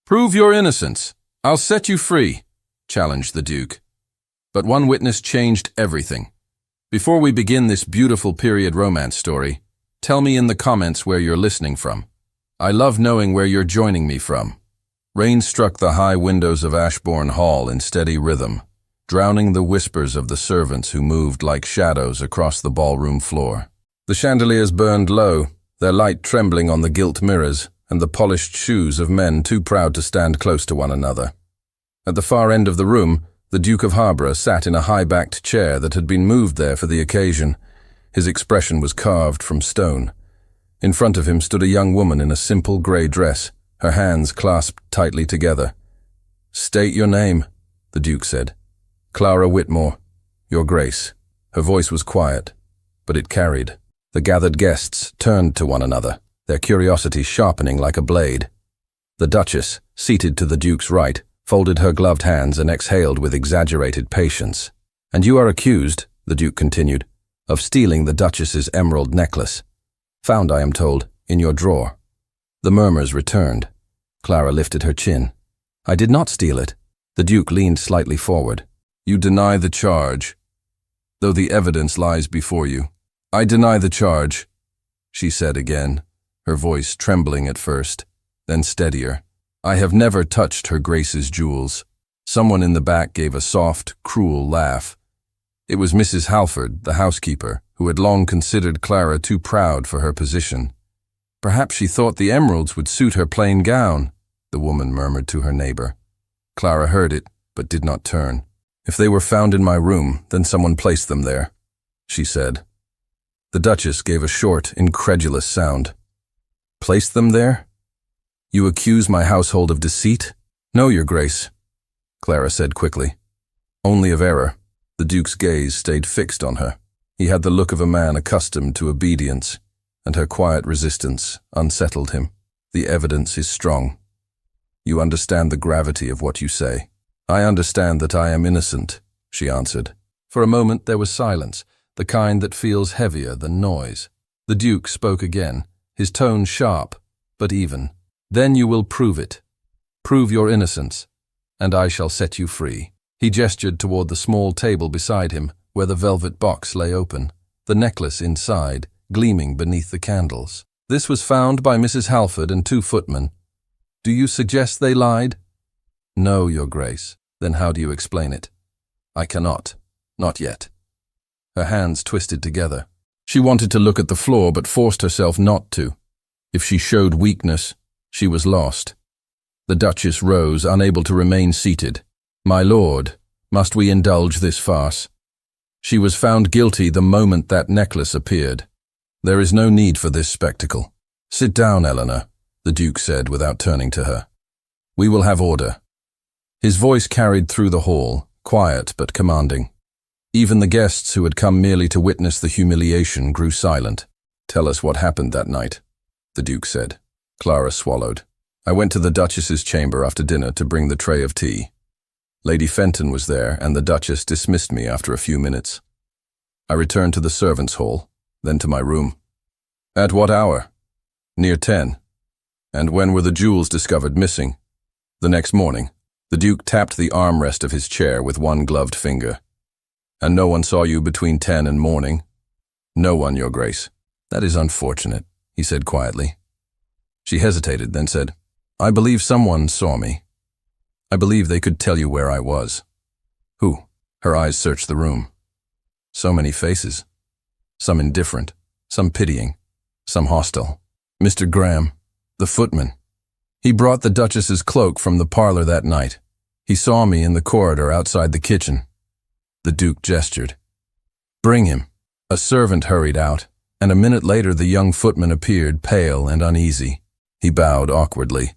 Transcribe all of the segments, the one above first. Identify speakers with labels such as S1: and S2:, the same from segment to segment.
S1: "Prove your innocence. I'll set you free," challenged the Duke. But one witness changed everything. Before we begin this beautiful period romance story, tell me in the comments where you're listening from. I love knowing where you're joining me from. Rain struck the high windows of Ashbourne Hall in steady rhythm, drowning the whispers of the servants who moved like shadows across the ballroom floor. The chandeliers burned low, their light trembling on the gilt mirrors and the polished shoes of men too proud to stand close to one another. At the far end of the room, the Duke of Harborough sat in a high-backed chair that had been moved there for the occasion. His expression was carved from stone. In front of him stood a young woman in a simple grey dress, her hands clasped tightly together. "State your name," the Duke said. "Clara Whitmore, Your Grace." Her voice was quiet, but it carried. The gathered guests turned to one another, their curiosity sharpening like a blade. The Duchess, seated to the Duke's right, folded her gloved hands and exhaled with exaggerated patience. "And you are accused," the Duke continued, "of stealing the Duchess's emerald necklace. Found, I am told, in your drawer." The murmurs returned. Clara lifted her chin. "I did not steal it." The Duke leaned slightly forward. "You deny the charge, though the evidence lies before you." "I deny the charge," she said again, her voice trembling at first, then steadier. "I have never touched her Grace's jewels." Someone in the back gave a soft, cruel laugh. It was Mrs. Halford, the housekeeper, who had long considered Clara too proud for her position. "Perhaps she thought the emeralds would suit her plain gown," the woman murmured to her neighbor. Clara heard it, but did not turn. "If they were found in my room, then someone placed them there," she said. The Duchess gave a short, incredulous sound. "Placed them there? You accuse my household of deceit?" "No, Your Grace," Clara said quickly. "Only of error." The Duke's gaze stayed fixed on her. He had the look of a man accustomed to obedience, and her quiet resistance unsettled him. "The evidence is strong. You understand the gravity of what you say." "I understand that I am innocent," she answered. For a moment there was silence, the kind that feels heavier than noise. The Duke spoke again, his tone sharp, but even. "Then you will prove it. Prove your innocence, and I shall set you free." He gestured toward the small table beside him, where the velvet box lay open, the necklace inside, gleaming beneath the candles. "This was found by Mrs. Halford and 2 footmen. Do you suggest they lied?" "No, Your Grace." "Then how do you explain it?" "I cannot. Not yet." Her hands twisted together. She wanted to look at the floor, but forced herself not to. If she showed weakness, she was lost. The Duchess rose, unable to remain seated. "My lord, must we indulge this farce? She was found guilty the moment that necklace appeared. There is no need for this spectacle." "Sit down, Eleanor," the Duke said without turning to her. "We will have order." His voice carried through the hall, quiet but commanding. Even the guests who had come merely to witness the humiliation grew silent. "Tell us what happened that night," the Duke said. Clara swallowed. "I went to the Duchess's chamber after dinner to bring the tray of tea. Lady Fenton was there, and the Duchess dismissed me after a few minutes. I returned to the servants' hall, then to my room." "At what hour?" "Near 10. "And when were the jewels discovered missing?" "The next morning." The Duke tapped the armrest of his chair with one gloved finger. "And no one saw you between 10 and morning?" "No one, Your Grace." "That is unfortunate," he said quietly. She hesitated, then said, "I believe someone saw me. I believe they could tell you where I was." "Who?" Her eyes searched the room. So many faces. Some indifferent, some pitying, some hostile. "Mr. Graham, the footman. He brought the Duchess's cloak from the parlor that night. He saw me in the corridor outside the kitchen." The Duke gestured. "Bring him." A servant hurried out, and a minute later the young footman appeared, pale and uneasy. He bowed awkwardly.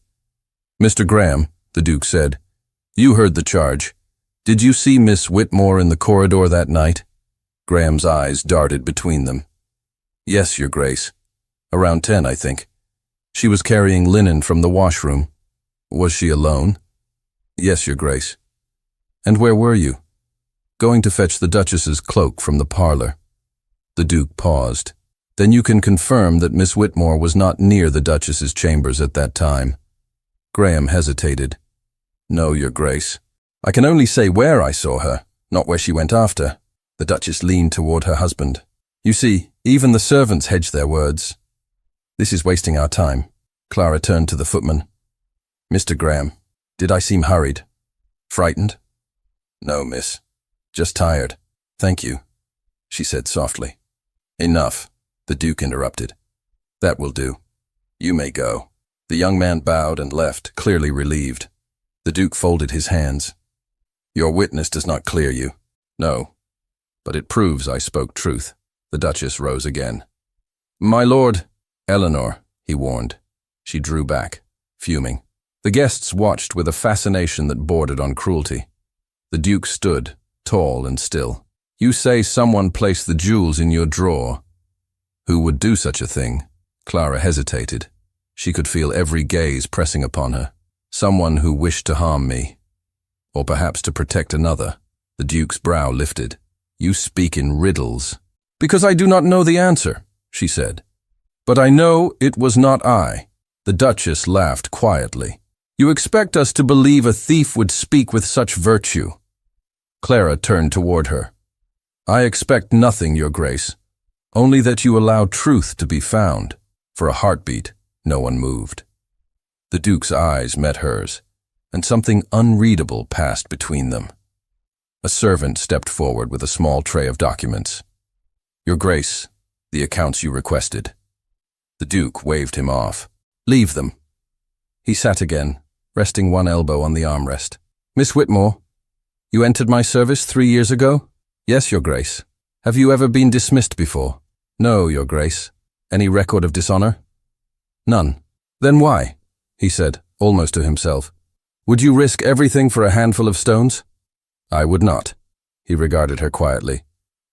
S1: "Mr. Graham," the Duke said, "you heard the charge. Did you see Miss Whitmore in the corridor that night?" Graham's eyes darted between them. "Yes, Your Grace. Around 10, I think. She was carrying linen from the washroom." "Was she alone?" "Yes, Your Grace." "And where were you?" "Going to fetch the Duchess's cloak from the parlor." The Duke paused. "Then you can confirm that Miss Whitmore was not near the Duchess's chambers at that time?" Graham hesitated. No, Your Grace. I can only say where I saw her, not where she went after. The Duchess leaned toward her husband. You see, even the servants hedge their words. This is wasting our time. Clara turned to the footman. Mr. Graham, did I seem hurried? Frightened? No, miss. Just tired. Thank you, she said softly. Enough, the Duke interrupted. That will do. You may go. The young man bowed and left, clearly relieved. The Duke folded his hands. Your witness does not clear you. No, but it proves I spoke truth. The Duchess rose again. My lord, Eleanor, he warned. She drew back, fuming. The guests watched with a fascination that bordered on cruelty. The Duke stood, tall and still. You say someone placed the jewels in your drawer. Who would do such a thing? Clara hesitated. She could feel every gaze pressing upon her. Someone who wished to harm me. Or perhaps to protect another. The Duke's brow lifted. You speak in riddles. Because I do not know the answer, she said. But I know it was not I. The Duchess laughed quietly. You expect us to believe a thief would speak with such virtue. Clara turned toward her. I expect nothing, Your Grace. Only that you allow truth to be found. For a heartbeat, no one moved. The Duke's eyes met hers, and something unreadable passed between them. A servant stepped forward with a small tray of documents. Your Grace, the accounts you requested. The Duke waved him off. Leave them. He sat again, resting one elbow on the armrest. Miss Whitmore, you entered my service 3 years ago? Yes, Your Grace. Have you ever been dismissed before? No, Your Grace. Any record of dishonor? None. Then why? He said, almost to himself. Would you risk everything for a handful of stones? I would not. He regarded her quietly.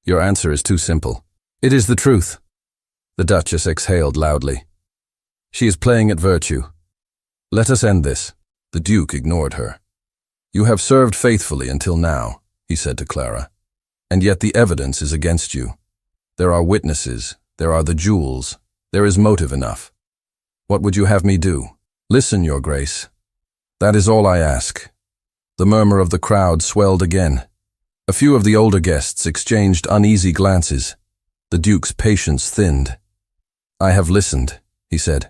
S1: Your answer is too simple. It is the truth. The Duchess exhaled loudly. She is playing at virtue. Let us end this. The Duke ignored her. You have served faithfully until now, he said to Clara. And yet the evidence is against you. There are witnesses, there are the jewels, there is motive enough. What would you have me do? Listen, Your Grace. That is all I ask. The murmur of the crowd swelled again. A few of the older guests exchanged uneasy glances. The Duke's patience thinned. I have listened, he said.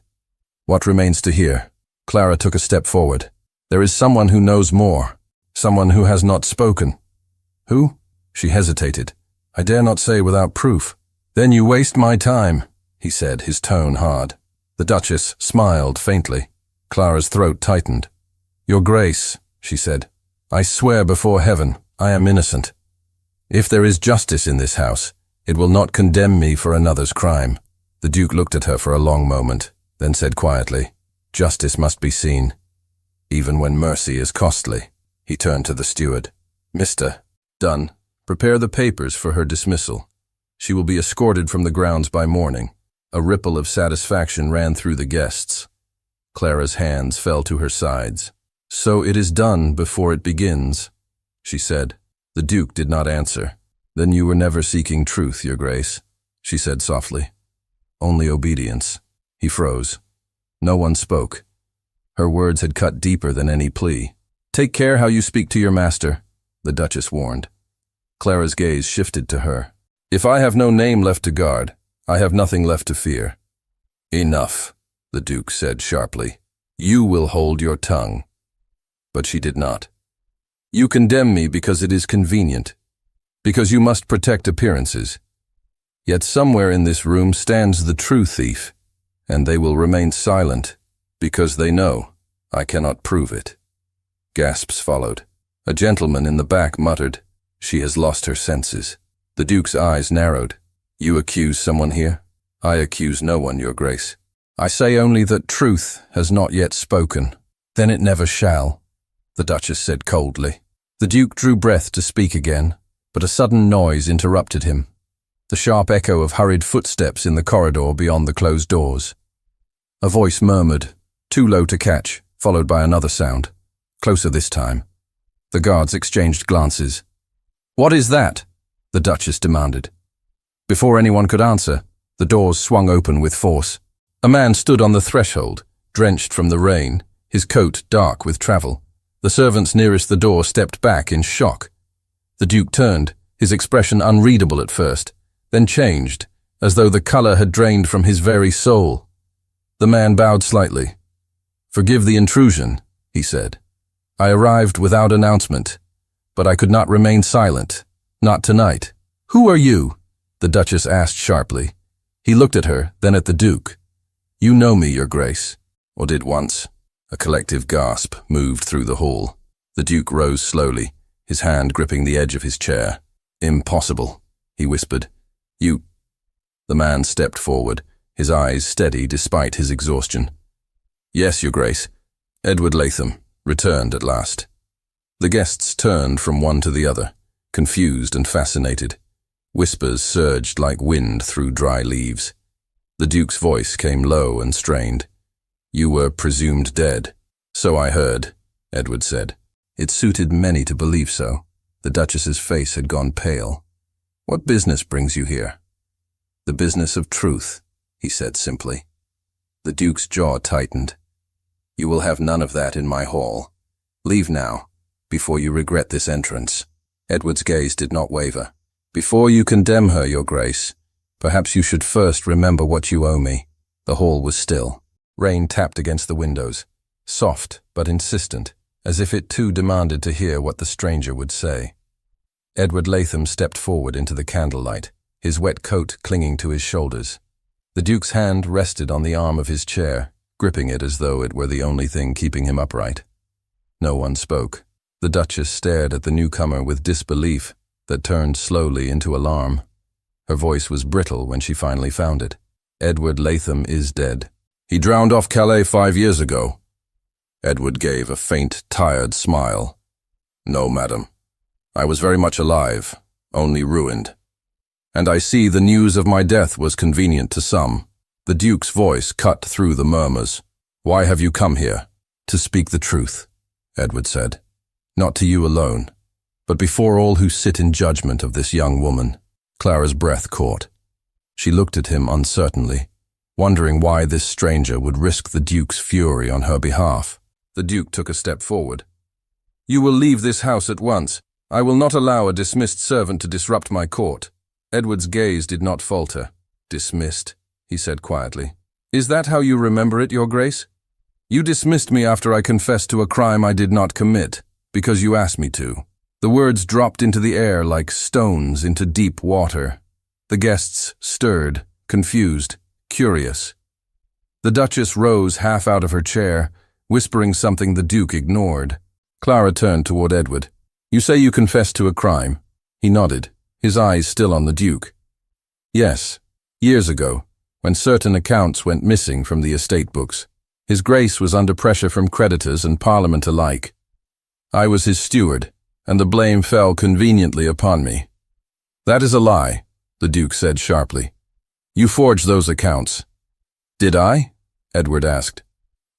S1: What remains to hear? Clara took a step forward. There is someone who knows more, someone who has not spoken. Who? She hesitated. I dare not say without proof. Then you waste my time, he said, his tone hard. The Duchess smiled faintly. Clara's throat tightened. Your Grace, she said, I swear before heaven, I am innocent. If there is justice in this house, it will not condemn me for another's crime. The Duke looked at her for a long moment, then said quietly, Justice must be seen, even when mercy is costly. He turned to the steward. Mr. Dunn, prepare the papers for her dismissal. She will be escorted from the grounds by morning. A ripple of satisfaction ran through the guests. Clara's hands fell to her sides. So it is done before it begins, she said. The Duke did not answer. Then you were never seeking truth, Your Grace, she said softly. Only obedience. He froze. No one spoke. Her words had cut deeper than any plea. Take care how you speak to your master, the Duchess warned. Clara's gaze shifted to her. If I have no name left to guard, I have nothing left to fear. Enough, the Duke said sharply. You will hold your tongue. But she did not. You condemn me because it is convenient, because you must protect appearances. Yet somewhere in this room stands the true thief, and they will remain silent, because they know I cannot prove it. Gasps followed. A gentleman in the back muttered, She has lost her senses. The Duke's eyes narrowed. You accuse someone here? I accuse no one, Your Grace. I say only that truth has not yet spoken. Then it never shall, the Duchess said coldly. The Duke drew breath to speak again, but a sudden noise interrupted him. The sharp echo of hurried footsteps in the corridor beyond the closed doors. A voice murmured, too low to catch, followed by another sound, closer this time. The guards exchanged glances. What is that? The Duchess demanded. Before anyone could answer, the doors swung open with force. A man stood on the threshold, drenched from the rain, his coat dark with travel. The servants nearest the door stepped back in shock. The Duke turned, his expression unreadable at first, then changed, as though the color had drained from his very soul. The man bowed slightly. "Forgive the intrusion," he said. "I arrived without announcement, but I could not remain silent. Not tonight." "Who are you?" the Duchess asked sharply. He looked at her, then at the Duke. "You know me, Your Grace, or did once." A collective gasp moved through the hall. The Duke rose slowly, his hand gripping the edge of his chair. "Impossible," he whispered. "You—" The man stepped forward, his eyes steady despite his exhaustion. "Yes, Your Grace. Edward Latham, returned at last." The guests turned from one to the other, confused and fascinated. Whispers surged like wind through dry leaves. The Duke's voice came low and strained. "You were presumed dead." "So I heard," Edward said. It suited many to believe so. The Duchess's face had gone pale. "What business brings you here?" "The business of truth," he said simply. The Duke's jaw tightened. "You will have none of that in my hall. Leave now, before you regret this entrance." Edward's gaze did not waver. "Before you condemn her, Your Grace, perhaps you should first remember what you owe me." The hall was still. Rain tapped against the windows, soft but insistent, as if it too demanded to hear what the stranger would say. Edward Latham stepped forward into the candlelight, his wet coat clinging to his shoulders. The Duke's hand rested on the arm of his chair, gripping it as though it were the only thing keeping him upright. No one spoke. The Duchess stared at the newcomer with disbelief that turned slowly into alarm. Her voice was brittle when she finally found it. "Edward Latham is dead. He drowned off Calais 5 years ago." Edward gave a faint, tired smile. "No, madam. I was very much alive, only ruined. And I see the news of my death was convenient to some." The Duke's voice cut through the murmurs. "Why have you come here?" "To speak the truth," Edward said. "Not to you alone, but before all who sit in judgment of this young woman." Clara's breath caught. She looked at him uncertainly, wondering why this stranger would risk the Duke's fury on her behalf. The Duke took a step forward. "You will leave this house at once. I will not allow a dismissed servant to disrupt my court." Edward's gaze did not falter. "Dismissed," he said quietly. "Is that how you remember it, Your Grace? You dismissed me after I confessed to a crime I did not commit, because you asked me to." The words dropped into the air like stones into deep water. The guests stirred, confused, curious. The Duchess rose half out of her chair, whispering something the Duke ignored. Clara turned toward Edward. "You say you confessed to a crime?" He nodded, his eyes still on the Duke. "Yes, years ago, when certain accounts went missing from the estate books. His Grace was under pressure from creditors and Parliament alike. I was his steward, and the blame fell conveniently upon me." "That is a lie," the Duke said sharply. "You forged those accounts." "Did I?" Edward asked.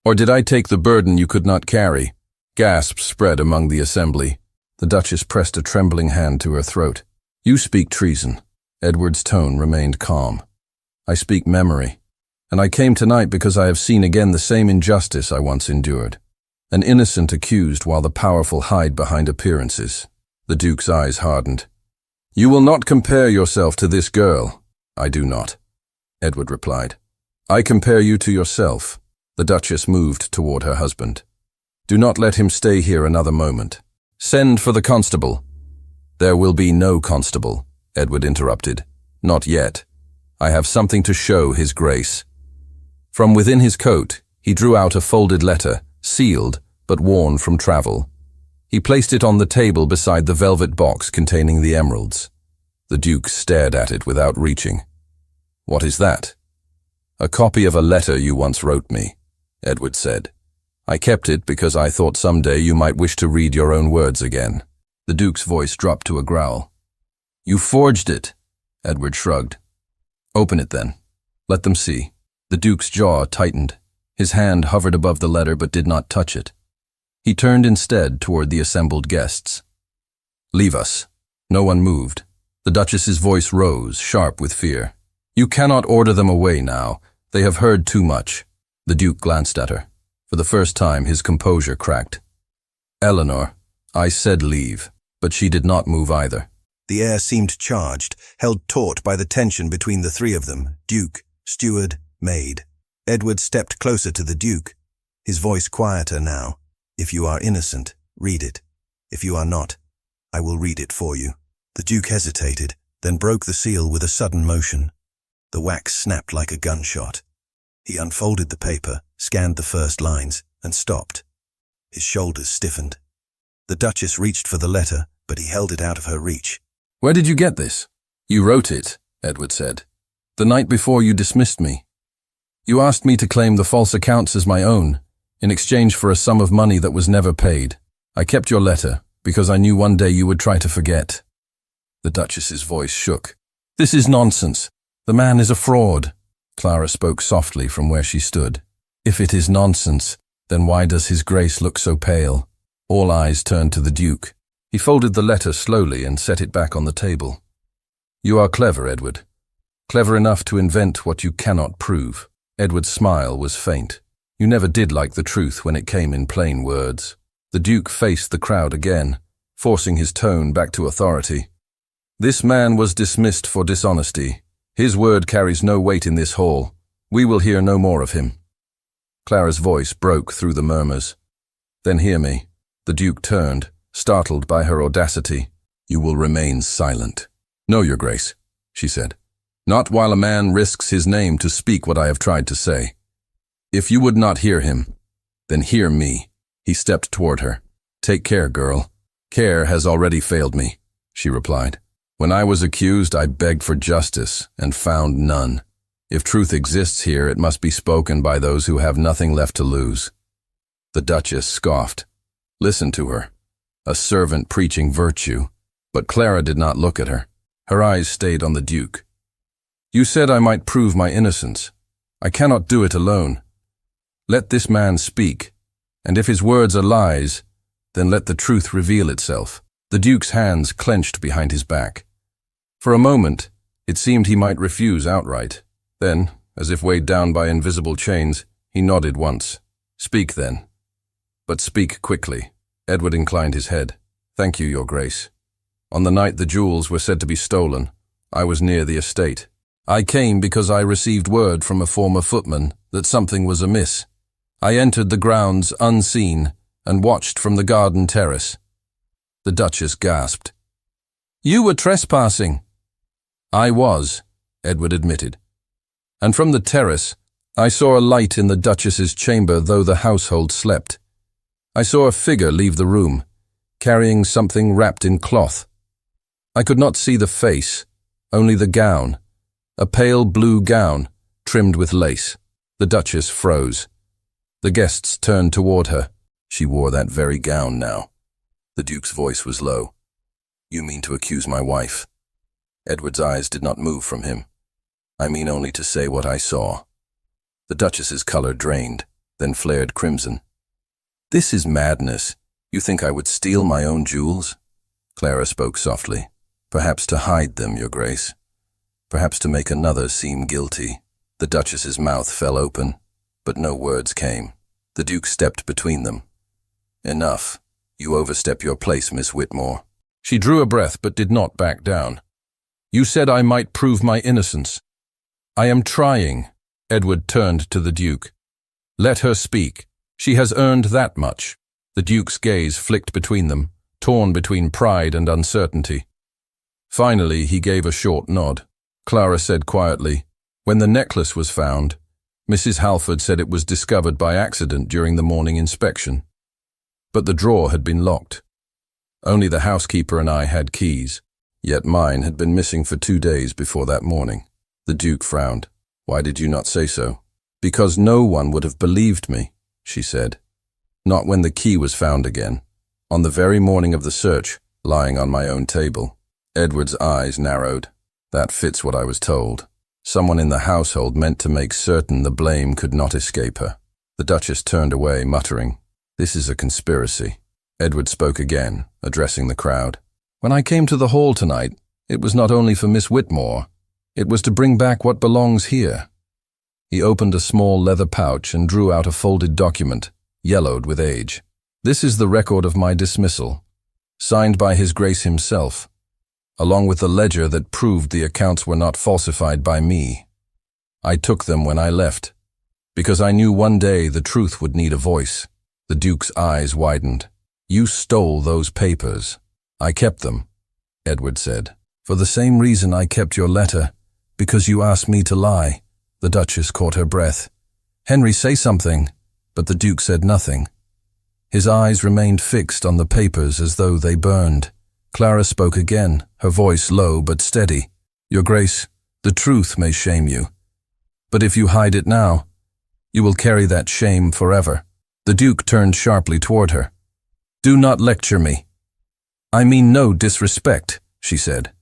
S1: "Or did I take the burden you could not carry?" Gasps spread among the assembly. The Duchess pressed a trembling hand to her throat. "You speak treason." Edward's tone remained calm. "I speak memory. And I came tonight because I have seen again the same injustice I once endured. An innocent accused while the powerful hide behind appearances." The Duke's eyes hardened. "You will not compare yourself to this girl." "I do not," Edward replied. "I compare you to yourself." The Duchess moved toward her husband. "Do not let him stay here another moment. Send for the constable." "There will be no constable," Edward interrupted. "Not yet. I have something to show His Grace." From within his coat, he drew out a folded letter, sealed but worn from travel. He placed it on the table beside the velvet box containing the emeralds. The Duke stared at it without reaching. "What is that?" "A copy of a letter you once wrote me," Edward said. "I kept it because I thought someday you might wish to read your own words again." The Duke's voice dropped to a growl. "You forged it," Edward shrugged. "Open it then. Let them see." The Duke's jaw tightened. His hand hovered above the letter but did not touch it. He turned instead toward the assembled guests. "Leave us." No one moved. The Duchess's voice rose, sharp with fear. "You cannot order them away now. They have heard too much." The Duke glanced at her. For the first time, his composure cracked. "Eleanor, I said leave," but she did not move either.
S2: The air seemed charged, held taut by the tension between the three of them, Duke, steward, maid. Edward stepped closer to the Duke, his voice quieter now. "If you are innocent, read it. If you are not, I will read it for you." The Duke hesitated, then broke the seal with a sudden motion. The wax snapped like a gunshot. He unfolded the paper, scanned the first lines, and stopped. His shoulders stiffened. The Duchess reached for the letter, but he held it out of her reach.
S1: "Where did you get this?" "You wrote it," Edward said. "The night before you dismissed me. You asked me to claim the false accounts as my own, in exchange for a sum of money that was never paid. I kept your letter, because I knew one day you would try to forget." The Duchess's voice shook. "This is nonsense. The man is a fraud." Clara spoke softly from where she stood. "If it is nonsense, then why does His Grace look so pale?" All eyes turned to the Duke. He folded the letter slowly and set it back on the table. "You are clever, Edward. Clever enough to invent what you cannot prove." Edward's smile was faint. "You never did like the truth when it came in plain words." The Duke faced the crowd again, forcing his tone back to authority. "This man was dismissed for dishonesty. His word carries no weight in this hall. We will hear no more of him." Clara's voice broke through the murmurs. "Then hear me." The Duke turned, startled by her audacity. "You will remain silent." "No, Your Grace," she said. "Not while a man risks his name to speak what I have tried to say. If you would not hear him, then hear me." He stepped toward her. "Take care, girl." "Care has already failed me," she replied. "When I was accused, I begged for justice and found none. If truth exists here, it must be spoken by those who have nothing left to lose." The Duchess scoffed. Listen to her. A servant preaching virtue. But Clara did not look at her. Her eyes stayed on the Duke. "You said I might prove my innocence. I cannot do it alone. Let this man speak, and if his words are lies, then let the truth reveal itself." The Duke's hands clenched behind his back. For a moment, it seemed he might refuse outright. Then, as if weighed down by invisible chains, he nodded once. "Speak then. But speak quickly." Edward inclined his head. "Thank you, Your Grace. On the night the jewels were said to be stolen, I was near the estate. I came because I received word from a former footman that something was amiss. I entered the grounds unseen and watched from the garden terrace." The Duchess gasped. "You were trespassing." "I was," Edward admitted. "And from the terrace, I saw a light in the Duchess's chamber, though the household slept. I saw a figure leave the room, carrying something wrapped in cloth. I could not see the face, only the gown, a pale blue gown, trimmed with lace." The Duchess froze. The guests turned toward her. She wore that very gown now. The Duke's voice was low. "You mean to accuse my wife?" Edward's eyes did not move from him. "I mean only to say what I saw." The Duchess's color drained, then flared crimson. "This is madness. You think I would steal my own jewels?" Clara spoke softly. "Perhaps to hide them, Your Grace. Perhaps to make another seem guilty." The Duchess's mouth fell open, but no words came. The Duke stepped between them. "Enough. You overstep your place, Miss Whitmore." She drew a breath but did not back down. "You said I might prove my innocence. I am trying." Edward turned to the Duke. "Let her speak. She has earned that much." The Duke's gaze flicked between them, torn between pride and uncertainty. Finally, he gave a short nod. Clara said quietly, "When the necklace was found, Mrs. Halford said it was discovered by accident during the morning inspection. But the drawer had been locked. Only the housekeeper and I had keys, yet mine had been missing for 2 days before that morning." The Duke frowned. "Why did you not say so?" "Because no one would have believed me," she said. "Not when the key was found again, on the very morning of the search, lying on my own table." Edward's eyes narrowed. "That fits what I was told. Someone in the household meant to make certain the blame could not escape her." The Duchess turned away, muttering, "This is a conspiracy." Edward spoke again, addressing the crowd. "When I came to the hall tonight, it was not only for Miss Whitmore. It was to bring back what belongs here." He opened a small leather pouch and drew out a folded document, yellowed with age. This is the record of my dismissal, signed by His Grace himself, along with the ledger that proved the accounts were not falsified by me. I took them when I left, because I knew one day the truth would need a voice. The Duke's eyes widened. You stole those papers. I kept them, Edward said. For the same reason I kept your letter, because you asked me to lie. The Duchess caught her breath. Henry, say something, but the Duke said nothing. His eyes remained fixed on the papers as though they burned. Clara spoke again, her voice low but steady. Your Grace, the truth may shame you, but if you hide it now, you will carry that shame forever. The Duke turned sharply toward her. Do not lecture me. I mean no disrespect, she said.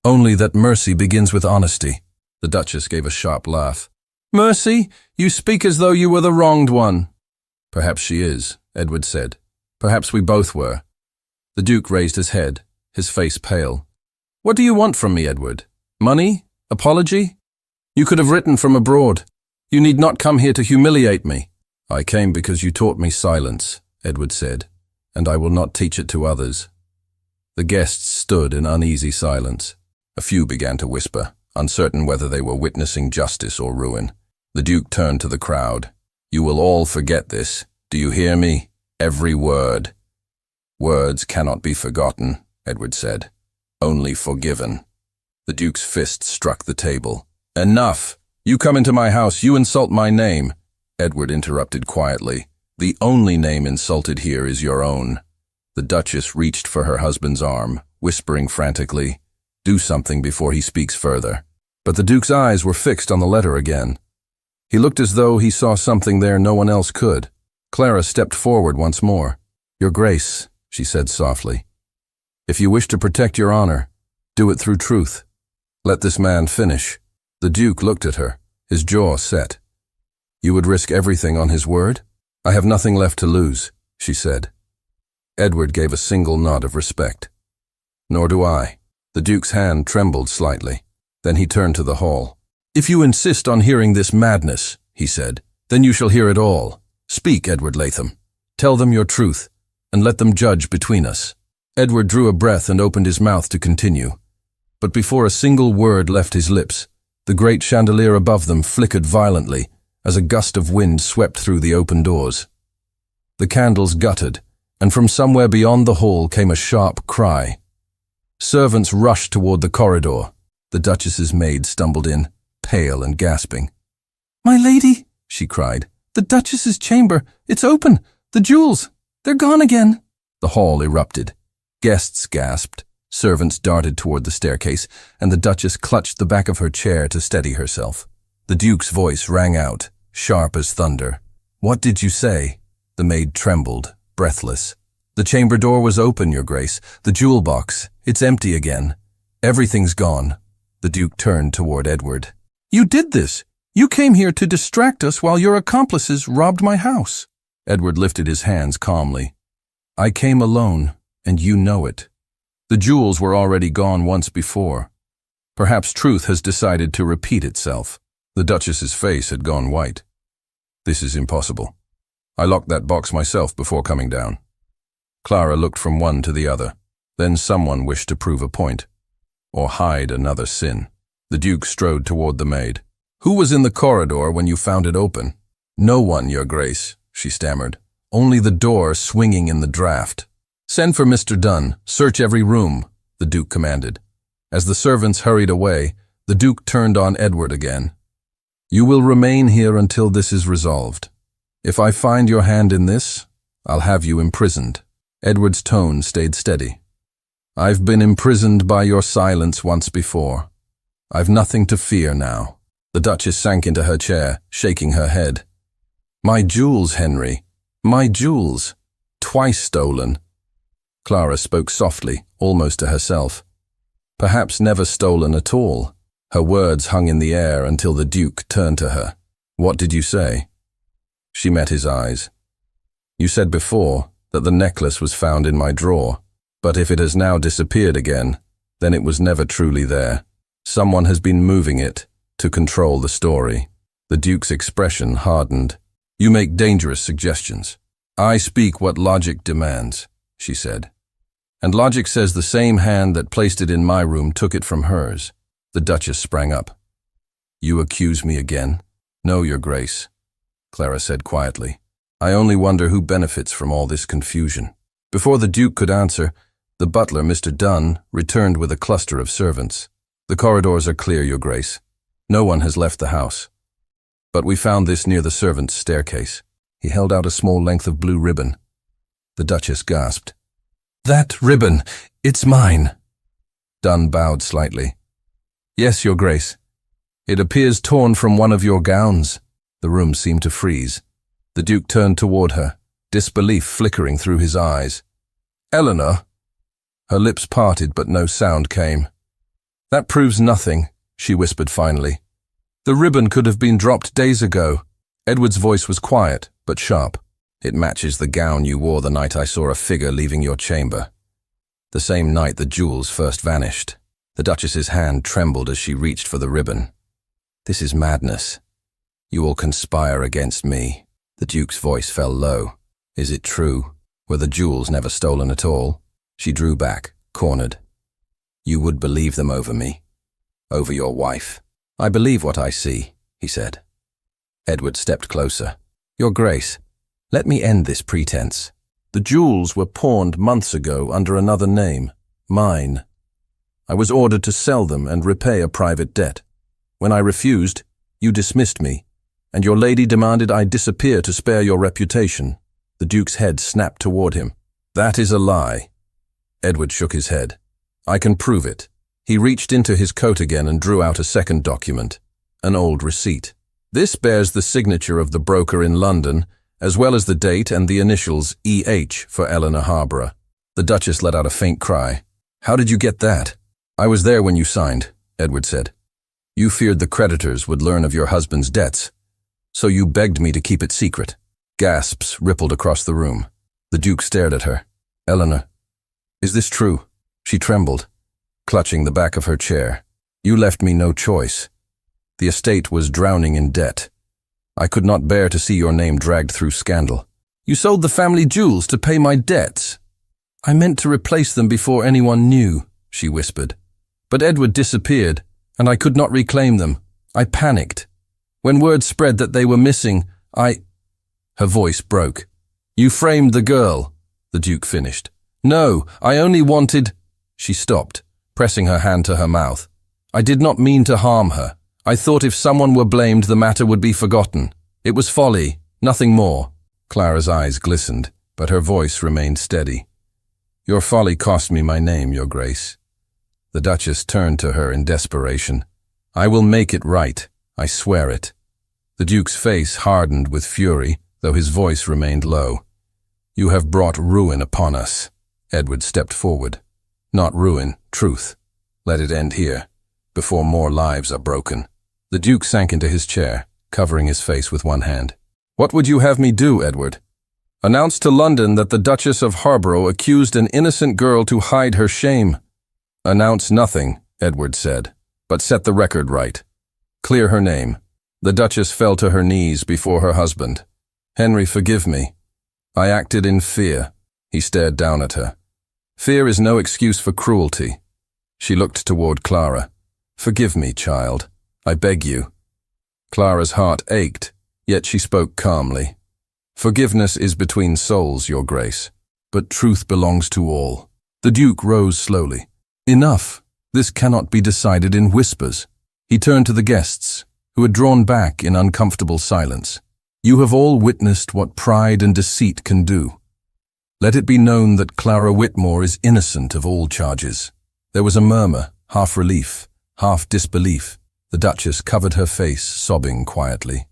S1: Only that mercy begins with honesty. The Duchess gave a sharp laugh. Mercy? You speak as though you were the wronged one. Perhaps she is, Edward said. Perhaps we both were. The Duke raised his head, his face pale. What do you want from me, Edward? Money? Apology? You could have written from abroad. You need not come here to humiliate me. I came because you taught me silence, Edward said, and I will not teach it to others. The guests stood in uneasy silence. A few began to whisper, uncertain whether they were witnessing justice or ruin. The Duke turned to the crowd. You will all forget this. Do you hear me? Every word. Words cannot be forgotten, Edward said. Only forgiven. The Duke's fist struck the table. Enough! You come into my house, you insult my name. Edward interrupted quietly. The only name insulted here is your own. The Duchess reached for her husband's arm, whispering frantically, do something before he speaks further. But the Duke's eyes were fixed on the letter again. He looked as though he saw something there no one else could. Clara stepped forward once more. Your Grace, she said softly, if you wish to protect your honor, do it through truth. Let this man finish. The Duke looked at her, his jaw set. You would risk everything on his word? I have nothing left to lose, she said. Edward gave a single nod of respect. Nor do I. The Duke's hand trembled slightly. Then he turned to the hall. If you insist on hearing this madness, he said, then you shall hear it all. Speak, Edward Latham. Tell them your truth, and let them judge between us. Edward drew a breath and opened his mouth to continue. But before a single word left his lips, the great chandelier above them flickered violently as a gust of wind swept through the open doors. The candles guttered, and from somewhere beyond the hall came a sharp cry. Servants rushed toward the corridor. The Duchess's maid stumbled in, pale and gasping. My lady, she cried, the Duchess's chamber, it's open, the jewels, they're gone again. The hall erupted. Guests gasped, servants darted toward the staircase, and the Duchess clutched the back of her chair to steady herself. The Duke's voice rang out, sharp as thunder. What did you say? The maid trembled, breathless. The chamber door was open, Your Grace. The jewel box, it's empty again. Everything's gone. The Duke turned toward Edward. You did this! You came here to distract us while your accomplices robbed my house. Edward lifted his hands calmly. I came alone, and you know it. The jewels were already gone once before. Perhaps truth has decided to repeat itself. The Duchess's face had gone white. This is impossible. I locked that box myself before coming down. Clara looked from one to the other. Then someone wished to prove a point, or hide another sin. The Duke strode toward the maid. Who was in the corridor when you found it open? No one, Your Grace, she stammered. Only the door swinging in the draught. Send for Mr. Dunn. Search every room, the Duke commanded. As the servants hurried away, the Duke turned on Edward again. You will remain here until this is resolved. If I find your hand in this, I'll have you imprisoned. Edward's tone stayed steady. I've been imprisoned by your silence once before. I've nothing to fear now. The Duchess sank into her chair, shaking her head. My jewels, Henry. My jewels. Twice stolen. Clara spoke softly, almost to herself. Perhaps never stolen at all. Her words hung in the air until the Duke turned to her. What did you say? She met his eyes. You said before that the necklace was found in my drawer, but if it has now disappeared again, then it was never truly there. Someone has been moving it to control the story. The Duke's expression hardened. You make dangerous suggestions. I speak what logic demands, she said. And logic says the same hand that placed it in my room took it from hers. The Duchess sprang up. You accuse me again? No, Your Grace, Clara said quietly. I only wonder who benefits from all this confusion. Before the Duke could answer, the butler, Mr. Dunn, returned with a cluster of servants. The corridors are clear, Your Grace. No one has left the house. But we found this near the servants' staircase. He held out a small length of blue ribbon. The Duchess gasped. That ribbon, it's mine. Dunn bowed slightly. Yes, Your Grace. It appears torn from one of your gowns. The room seemed to freeze. The Duke turned toward her, disbelief flickering through his eyes. Eleanor? Her lips parted, but no sound came. That proves nothing, she whispered finally. The ribbon could have been dropped days ago. Edward's voice was quiet, but sharp. It matches the gown you wore the night I saw a figure leaving your chamber. The same night the jewels first vanished. The Duchess's hand trembled as she reached for the ribbon. This is madness. You all conspire against me. The Duke's voice fell low. Is it true? Were the jewels never stolen at all? She drew back, cornered. You would believe them over me, over your wife. I believe what I see, he said. Edward stepped closer. Your Grace, let me end this pretense. The jewels were pawned months ago under another name, mine. I was ordered to sell them and repay a private debt. When I refused, you dismissed me, and your lady demanded I disappear to spare your reputation. The Duke's head snapped toward him. That is a lie. Edward shook his head. I can prove it. He reached into his coat again and drew out a second document, an old receipt. This bears the signature of the broker in London, as well as the date and the initials E.H. for Eleanor Harborough. The Duchess let out a faint cry. How did you get that? I was there when you signed, Edward said. You feared the creditors would learn of your husband's debts, so you begged me to keep it secret. Gasps rippled across the room. The Duke stared at her. Eleanor, is this true? She trembled, clutching the back of her chair. You left me no choice. The estate was drowning in debt. I could not bear to see your name dragged through scandal. You sold the family jewels to pay my debts. I meant to replace them before anyone knew, she whispered. But Edward disappeared, and I could not reclaim them. I panicked. When word spread that they were missing, Her voice broke. You framed the girl, the Duke finished. No, I only wanted... She stopped, pressing her hand to her mouth. I did not mean to harm her. I thought if someone were blamed, the matter would be forgotten. It was folly, nothing more. Clara's eyes glistened, but her voice remained steady. Your folly cost me my name, Your Grace. The Duchess turned to her in desperation. I will make it right. I swear it. The Duke's face hardened with fury, though his voice remained low. You have brought ruin upon us. Edward stepped forward. Not ruin, truth. Let it end here, before more lives are broken. The Duke sank into his chair, covering his face with one hand. What would you have me do, Edward? Announce to London that the Duchess of Harborough accused an innocent girl to hide her shame. Announce nothing, Edward said, but set the record right. Clear her name. The Duchess fell to her knees before her husband. Henry, forgive me. I acted in fear. He stared down at her. Fear is no excuse for cruelty. She looked toward Clara. Forgive me, child. I beg you. Clara's heart ached, yet she spoke calmly. Forgiveness is between souls, Your Grace, but truth belongs to all. The Duke rose slowly. Enough. This cannot be decided in whispers. He turned to the guests, who had drawn back in uncomfortable silence. You have all witnessed what pride and deceit can do. Let it be known that Clara Whitmore is innocent of all charges. There was a murmur, half relief, half disbelief. The Duchess covered her face, sobbing quietly.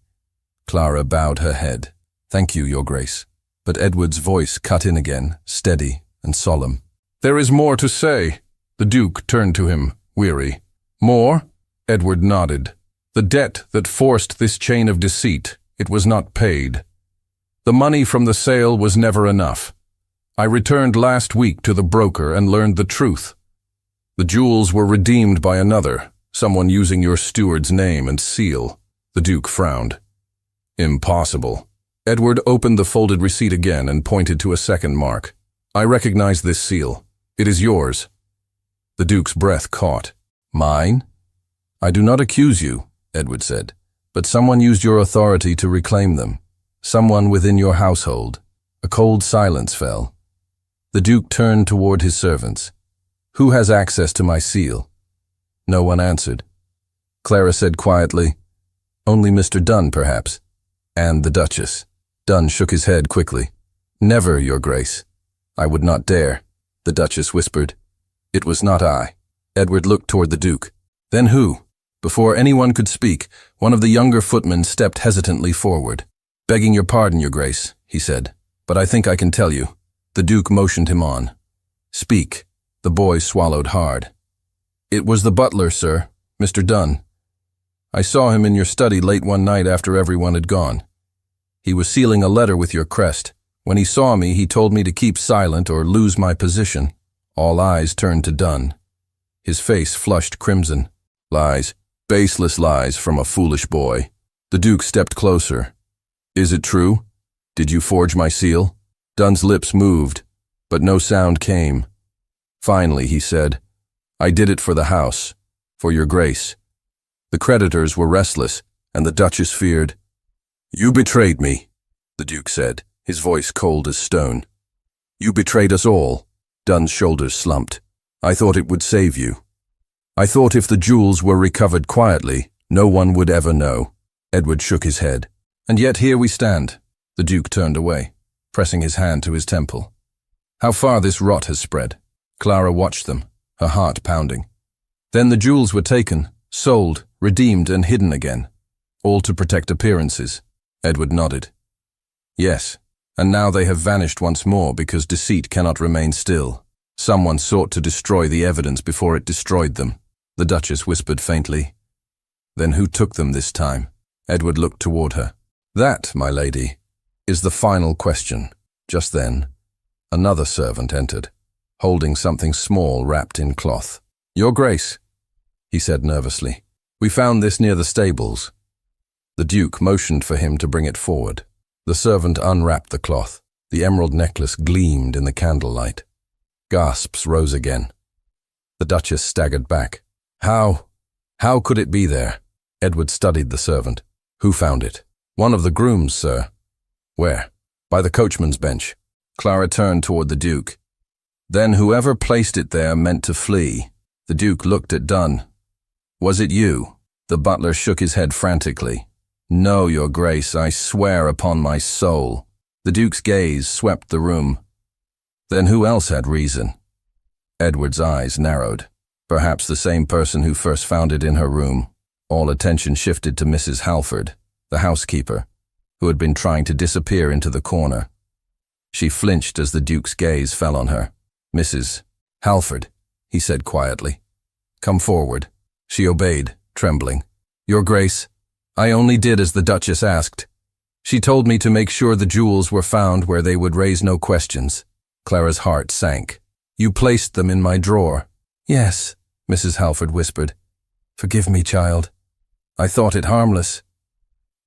S1: Clara bowed her head. Thank you, Your Grace. But Edward's voice cut in again, steady and solemn. There is more to say. The Duke turned to him, weary. More? Edward nodded. The debt that forced this chain of deceit, it was not paid. The money from the sale was never enough. I returned last week to the broker and learned the truth. The jewels were redeemed by another, someone using your steward's name and seal. The Duke frowned. Impossible. Edward opened the folded receipt again and pointed to a second mark. I recognize this seal. It is yours. The Duke's breath caught. Mine? I do not accuse you, Edward said, but someone used your authority to reclaim them. Someone within your household. A cold silence fell. The Duke turned toward his servants. Who has access to my seal? No one answered. Clara said quietly, Only Mr. Dunn, perhaps. And the Duchess. Dunn shook his head quickly. Never, Your Grace. I would not dare, the Duchess whispered. It was not I. Edward looked toward the Duke. Then who? Before anyone could speak, one of the younger footmen stepped hesitantly forward. Begging your pardon, Your Grace, he said, but I think I can tell you. The Duke motioned him on. Speak. The boy swallowed hard. It was the butler, sir, Mr. Dunn. I saw him in your study late one night after everyone had gone. He was sealing a letter with your crest. When he saw me, he told me to keep silent or lose my position. All eyes turned to Dunn. His face flushed crimson. Lies, baseless lies from a foolish boy. The Duke stepped closer. Is it true? Did you forge my seal? Dunn's lips moved, but no sound came. Finally, he said, I did it for the house, for your grace. The creditors were restless, and the Duchess feared. You betrayed me, the Duke said, his voice cold as stone. You betrayed us all. Dunn's shoulders slumped. I thought it would save you. I thought if the jewels were recovered quietly, no one would ever know. Edward shook his head. And yet here we stand. The Duke turned away, pressing his hand to his temple. How far this rot has spread. Clara watched them, her heart pounding. Then the jewels were taken, sold, redeemed and hidden again, all to protect appearances. Edward nodded. Yes, and now they have vanished once more because deceit cannot remain still. Someone sought to destroy the evidence before it destroyed them. The Duchess whispered faintly. Then who took them this time? Edward looked toward her. That, my lady, is the final question. Just then, another servant entered, holding something small wrapped in cloth. Your Grace, he said nervously. We found this near the stables. The Duke motioned for him to bring it forward. The servant unwrapped the cloth. The emerald necklace gleamed in the candlelight. Gasps rose again. The Duchess staggered back. How could it be there? Edward studied the servant. Who found it? One of the grooms, sir. Where? By the coachman's bench. Clara turned toward the Duke. Then whoever placed it there meant to flee. The Duke looked at Dunn. Was it you? The butler shook his head frantically. No, Your Grace, I swear upon my soul. The Duke's gaze swept the room. Then who else had reason? Edward's eyes narrowed. Perhaps the same person who first found it in her room. All attention shifted to Mrs. Halford, the housekeeper, who had been trying to disappear into the corner. She flinched as the Duke's gaze fell on her. Mrs. Halford, he said quietly. Come forward. She obeyed, trembling. Your Grace, I only did as the Duchess asked. She told me to make sure the jewels were found where they would raise no questions. Clara's heart sank. You placed them in my drawer. Yes, Mrs. Halford whispered. Forgive me, child. I thought it harmless.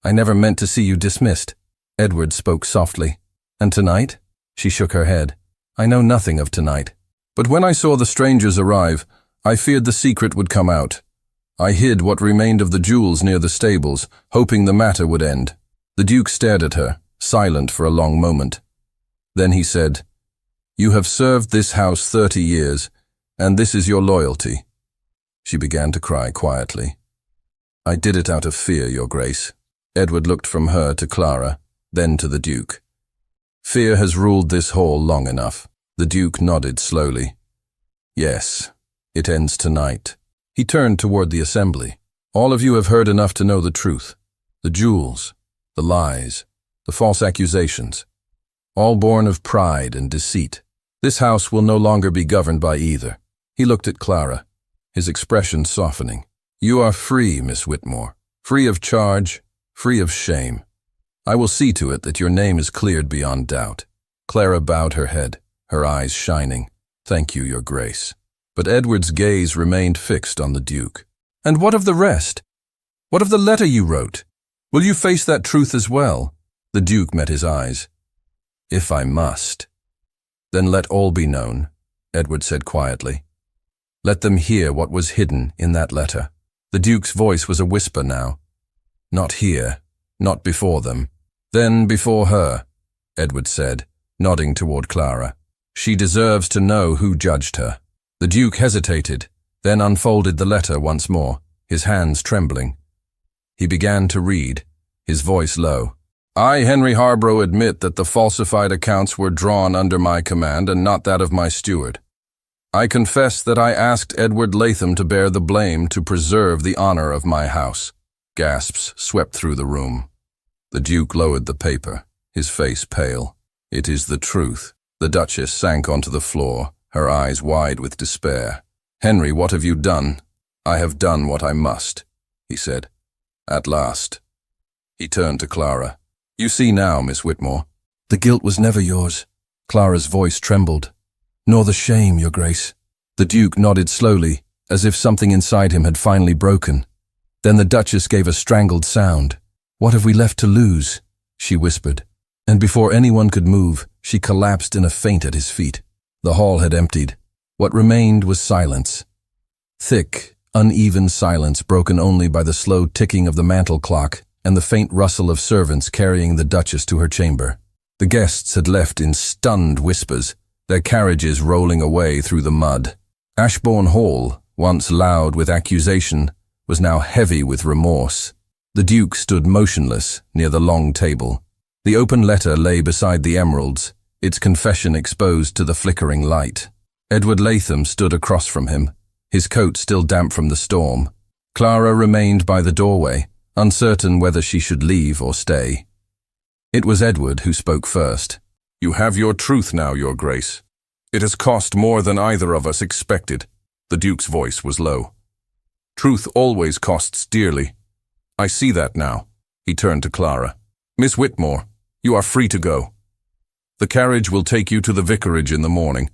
S1: I never meant to see you dismissed. Edward spoke softly. And tonight? She shook her head. I know nothing of tonight. But when I saw the strangers arrive, I feared the secret would come out. I hid what remained of the jewels near the stables, hoping the matter would end. The Duke stared at her, silent for a long moment. Then he said, You have served this house 30 years, and this is your loyalty. She began to cry quietly. I did it out of fear, Your Grace. Edward looked from her to Clara, then to the Duke. Fear has ruled this hall long enough. The Duke nodded slowly. Yes, it ends tonight. He turned toward the assembly. All of you have heard enough to know the truth. The jewels, the lies, the false accusations. All born of pride and deceit. This house will no longer be governed by either. He looked at Clara, his expression softening. You are free, Miss Whitmore. Free of charge, free of shame. I will see to it that your name is cleared beyond doubt. Clara bowed her head, her eyes shining. Thank you, Your Grace. But Edward's gaze remained fixed on the Duke. And what of the rest? What of the letter you wrote? Will you face that truth as well? The Duke met his eyes. "If I must." "Then let all be known," Edward said quietly. "Let them hear what was hidden in that letter." The Duke's voice was a whisper now. "Not here, not before them." "Then before her," Edward said, nodding toward Clara. "She deserves to know who judged her." The Duke hesitated, then unfolded the letter once more, his hands trembling. He began to read, his voice low. "I, Henry Harborough, admit that the falsified accounts were drawn under my command and not that of my steward. I confess that I asked Edward Latham to bear the blame to preserve the honor of my house." Gasps swept through the room. The Duke lowered the paper, his face pale. "It is the truth." The Duchess sank onto the floor, her eyes wide with despair. "Henry, what have you done?" "I have done what I must," he said. "At last." He turned to Clara. "You see now, Miss Whitmore." "The guilt was never yours." Clara's voice trembled. "Nor the shame, Your Grace." The Duke nodded slowly, as if something inside him had finally broken. Then the Duchess gave a strangled sound. "What have we left to lose?" she whispered. And before anyone could move, she collapsed in a faint at his feet. The hall had emptied. What remained was silence. Thick, uneven silence broken only by the slow ticking of the mantel clock and the faint rustle of servants carrying the Duchess to her chamber. The guests had left in stunned whispers, their carriages rolling away through the mud. Ashbourne Hall, once loud with accusation, was now heavy with remorse. The Duke stood motionless near the long table. The open letter lay beside the emeralds, its confession exposed to the flickering light. Edward Latham stood across from him, his coat still damp from the storm. Clara remained by the doorway, uncertain whether she should leave or stay. It was Edward who spoke first. "You have your truth now, Your Grace. It has cost more than either of us expected." The Duke's voice was low. "Truth always costs dearly. I see that now." He turned to Clara. "Miss Whitmore, you are free to go. The carriage will take you to the vicarage in the morning.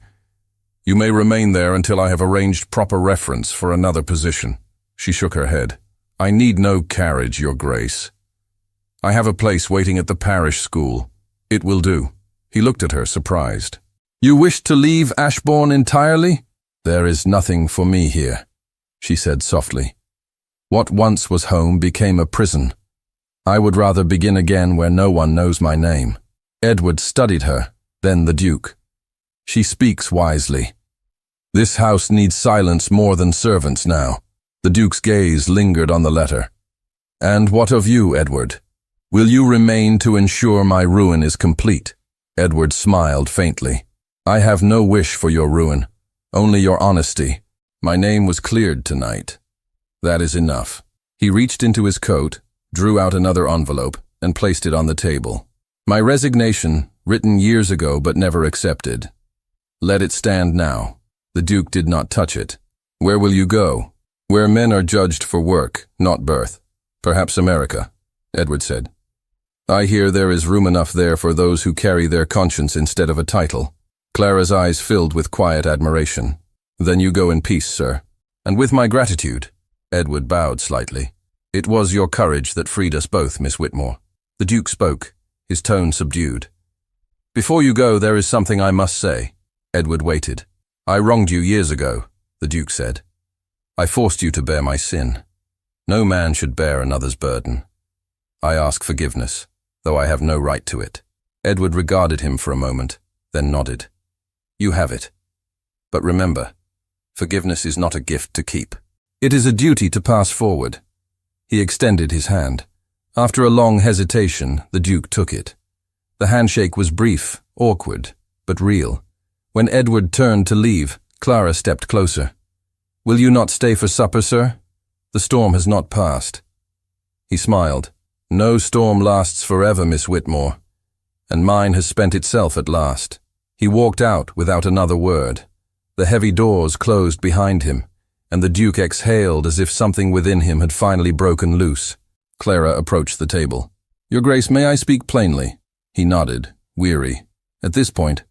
S1: You may remain there until I have arranged proper reference for another position." She shook her head. "I need no carriage, Your Grace. I have a place waiting at the parish school. It will do." He looked at her, surprised. "You wish to leave Ashbourne entirely?" "There is nothing for me here," she said softly. "What once was home became a prison. I would rather begin again where no one knows my name." Edward studied her, then the Duke. "She speaks wisely. This house needs silence more than servants now." The Duke's gaze lingered on the letter. "And what of you, Edward? Will you remain to ensure my ruin is complete?" Edward smiled faintly. "I have no wish for your ruin, only your honesty. My name was cleared tonight. That is enough." He reached into his coat, drew out another envelope, and placed it on the table. "My resignation, written years ago but never accepted. Let it stand now." The Duke did not touch it. "Where will you go?" "Where men are judged for work, not birth. Perhaps America," Edward said. "I hear there is room enough there for those who carry their conscience instead of a title." Clara's eyes filled with quiet admiration. "Then you go in peace, sir." "And with my gratitude." Edward bowed slightly. "It was your courage that freed us both, Miss Whitmore." The Duke spoke, his tone subdued. "Before you go, there is something I must say." Edward waited. "I wronged you years ago," the Duke said. "I forced you to bear my sin. No man should bear another's burden. I ask forgiveness, though I have no right to it." Edward regarded him for a moment, then nodded. "You have it. But remember, forgiveness is not a gift to keep. It is a duty to pass forward." He extended his hand. After a long hesitation, the Duke took it. The handshake was brief, awkward, but real. When Edward turned to leave, Clara stepped closer. "Will you not stay for supper, sir? The storm has not passed." He smiled. "No storm lasts forever, Miss Whitmore, and mine has spent itself at last." He walked out without another word. The heavy doors closed behind him, and the Duke exhaled as if something within him had finally broken loose. Clara approached the table. "Your Grace, may I speak plainly?" He nodded, weary. At this point,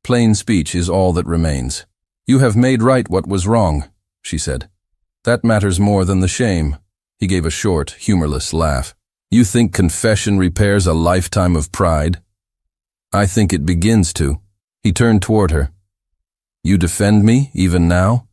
S1: plain speech is all that remains. "You have made right what was wrong," she said. "That matters more than the shame." He gave a short, humorless laugh. You think confession repairs a lifetime of pride? I think it begins to. He turned toward her. You defend me, even now?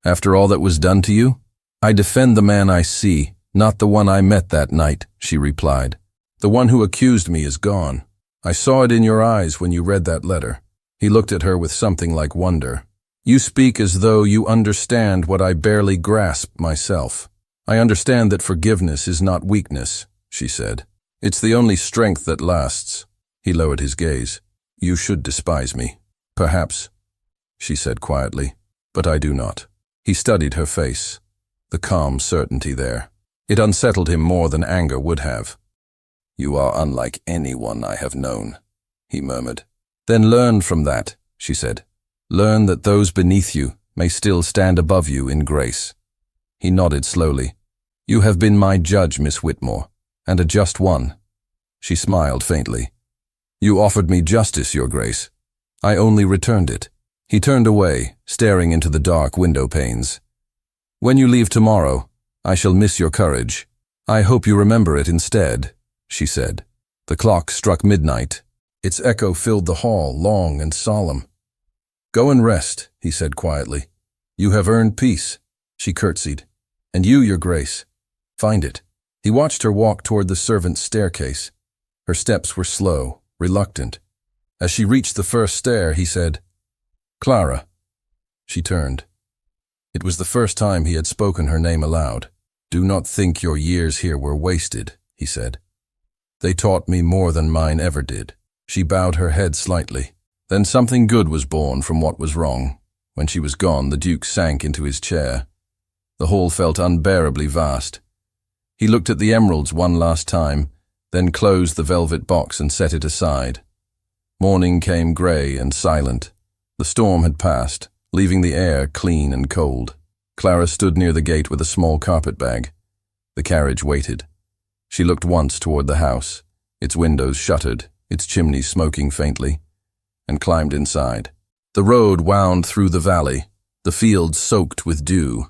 S1: After all that was done to you? I defend the man I see, not the one I met that night, she replied. The one who accused me is gone. I saw it in your eyes when you read that letter. He looked at her with something like wonder. You speak as though you understand what I barely grasp myself. I understand that forgiveness is not weakness, she said. It's the only strength that lasts. He lowered his gaze. You should despise me. Perhaps, she said quietly, but I do not. He studied her face, the calm certainty there. It unsettled him more than anger would have. You are unlike anyone I have known, he murmured. Then learn from that, she said. Learn that those beneath you may still stand above you in grace. He nodded slowly. You have been my judge, Miss Whitmore, and a just one. She smiled faintly. You offered me justice, Your Grace. I only returned it. He turned away, staring into the dark window panes. When you leave tomorrow, I shall miss your courage. I hope you remember it instead, she said. The clock struck midnight. Its echo filled the hall, long and solemn. Go and rest, he said quietly. You have earned peace. She curtsied. And you, Your Grace, find it. He watched her walk toward the servants' staircase. Her steps were slow, reluctant. As she reached the first stair, he said, Clara. She turned. It was the first time he had spoken her name aloud. Do not think your years here were wasted, he said. They taught me more than mine ever did. She bowed her head slightly. Then something good was born from what was wrong. When she was gone, the Duke sank into his chair. The hall felt unbearably vast. He looked at the emeralds one last time, then closed the velvet box and set it aside. Morning came grey and silent. The storm had passed, leaving the air clean and cold. Clara stood near the gate with a small carpet bag. The carriage waited. She looked once toward the house, its windows shuttered, its chimneys smoking faintly, and climbed inside. The road wound through the valley, the fields soaked with dew.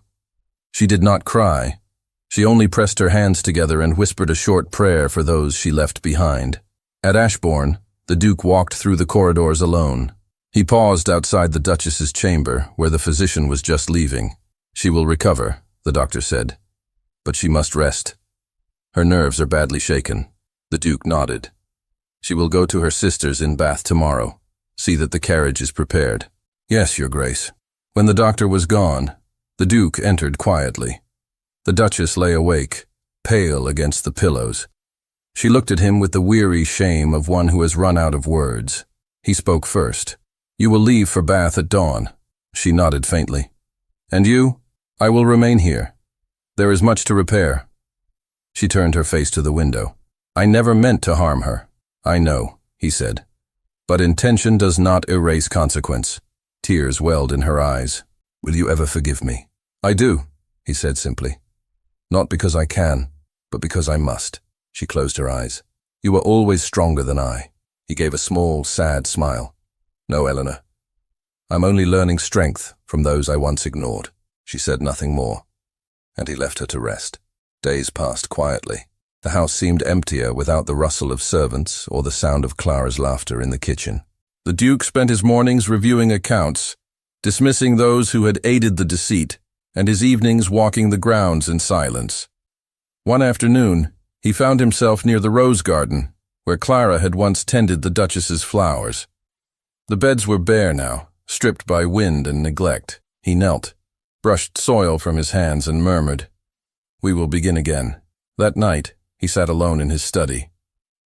S1: She did not cry. She only pressed her hands together and whispered a short prayer for those she left behind. At Ashbourne, the Duke walked through the corridors alone. He paused outside the Duchess's chamber, where the physician was just leaving. She will recover, the doctor said, but she must rest. Her nerves are badly shaken. The Duke nodded. She will go to her sister's in Bath tomorrow. See that the carriage is prepared. Yes, Your Grace. When the doctor was gone, the Duke entered quietly. The Duchess lay awake, pale against the pillows. She looked at him with the weary shame of one who has run out of words. He spoke first. You will leave for Bath at dawn. She nodded faintly. And you? I will remain here. There is much to repair. She turned her face to the window. I never meant to harm her. I know, he said. But intention does not erase consequence. Tears welled in her eyes. Will you ever forgive me? I do, he said simply. Not because I can, but because I must. She closed her eyes. You were always stronger than I. He gave a small, sad smile. No, Eleanor. I'm only learning strength from those I once ignored. She said nothing more, and he left her to rest. Days passed quietly. The house seemed emptier without the rustle of servants or the sound of Clara's laughter in the kitchen. The Duke spent his mornings reviewing accounts, dismissing those who had aided the deceit, and his evenings walking the grounds in silence. One afternoon, he found himself near the rose garden, where Clara had once tended the Duchess's flowers. The beds were bare now, stripped by wind and neglect. He knelt, brushed soil from his hands, and murmured, We will begin again. That night, he sat alone in his study.